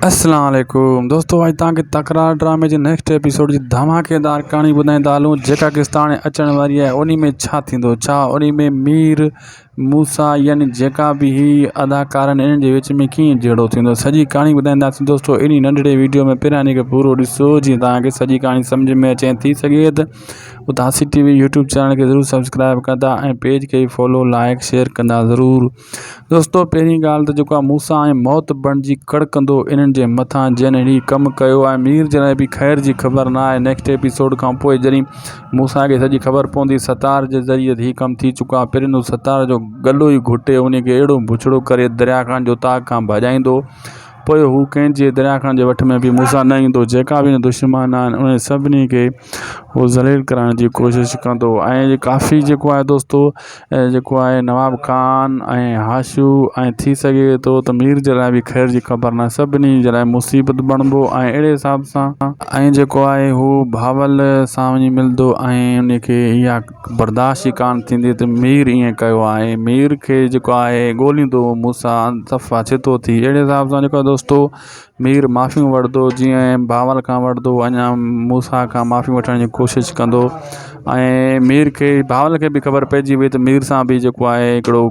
अस्सलाम वालेकुम दोस्तों, अॼु तव्हांखे तकरार ड्रामे जे नेक्स्ट एपिसोड जी धमाकेदार कहाणी ॿुधाईंदा हलूं जेका किस्त हाणे अचण वारी आहे। उन में छा थींदो, छा उन में मीर मूसा यानी जेका भी ही अदाकार आहिनि इन्हनि जे विच में कीअं जहिड़ो थींदो, सॼी कहाणी ॿुधाईंदासीं दोस्तों इन नंढड़े वीडियो में। पहिरियां खे पूरो ॾिसो जीअं तव्हांखे सॼी कहाणी सम्झ में अचे थी सघे त उदासी टीवी यूट्यूब चैनल के ज़रूर सब्सक्राइब कंदा ऐं पेज के फॉलो लाइक शेयर कंदा ज़रूर। दोस्तों पहिरीं ॻाल्हि त जेको आहे मूसा ऐं मौत बणिजी कड़कंदो इन्हनि जे मथां जिन ही कमु कयो आहे। मीर जे लाइ बि ख़ैर जी ख़बर न आहे। नेक्स्ट एपिसोड खां पोइ जॾहिं मूसा खे सॼी ख़बर पवंदी सतार जे ज़रिए ही कमु थी चुको आहे, पहिरियों सतार जो गलो ई घुटे उन खे अहिड़ो बुछड़ो करे दरिया खान जो ताक़ खां भॼाईंदो। पोइ हू कंहिंजे दरिया खान जे वठ में भी मूसा न ईंदो। जेका भी दुश्मन आहिनि उन सभिनी खे वो ज़लील करण जी कोशिशि कंदो। ऐं काफ़ी जेको आहे दोस्तों जेको आहे नवाब खान ऐं हाशू ऐं थी सघे तो त मीर जे लाइ भी ख़ैर जी ख़बर न, सभिनी जे लाइ मुसीबत बणिबो। ऐं अहिड़े हिसाब सां ऐं जेको आहे हू भावल सां वञी मिलंदो ऐं उन खे इहा बर्दाश्त ई कान थींदी त मीर ईअं कयो आहे। मीर खे जेको आहे ॻोल्हींदो मूसा सफ़ा छितो थी। अहिड़े हिसाब सां जेको आहे दोस्तों मीर माफ़ियूं वठंदो, जीअं भावल खां वठंदो अञा मूसा खां माफ़ी वठण जी कोशिशि कंदो। ऐं मीर खे भावल खे भी ख़बर पइजी वई त मीर सां भी जेको आहे हिकिड़ो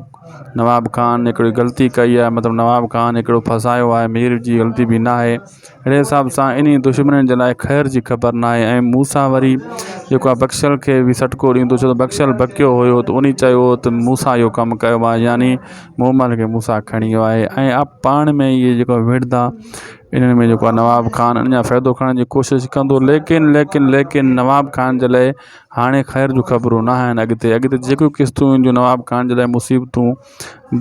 नवाब खान हिकिड़ी ग़लती कई आहे, मतिलबु नवाब खान हिकिड़ो फसायो आहे, मीर जी ग़लती भी न आहे। अहिड़े हिसाब सां इन दुश्मन जे लाइ ख़ैर जी ख़बर न आहे। ऐं मूसा वरी जेको आहे बख़्शल खे भी सटको ॾींदो, छो त बख़्शल बकियो हुयो त उन चयो त मूसा इहो कमु कयो आहे, यानी मोहम्मद खे मूसा खणी वियो आहे। ऐं अब पाण में इहे जेको विढ़ंदा इन्हनि में जेको आहे नवाब खान अञा फ़ाइदो खणण जी कोशिशि कंदो। लेकिन नवाब खान जे लाइ हाणे ख़ैर जूं ख़बरूं न आहिनि। अॻिते जेकियूं क़िस्तूं ईंदियूं नवाब खान जे लाइ मुसीबतूं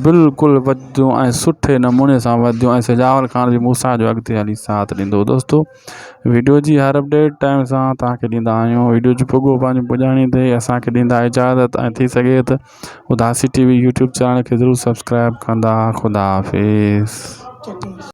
बिल्कुलु वधियूं ऐं सुठे नमूने सां वधियूं। ऐं सजावल खान भी मूसा जो अॻिते हली साथ ॾींदो। दोस्तों वीडियो जी हर अपडेट टाइम सां तव्हांखे ॾींदा आहियूं। वीडियो जो पुॻो पंहिंजो पुॼाणी ते असांखे ॾींदा इजाज़त ऐं थी सघे त उदासी टीवी यूट्यूब चैनल खे ज़रूर सब्सक्राइब कंदा। खुदा हाफ़िज़।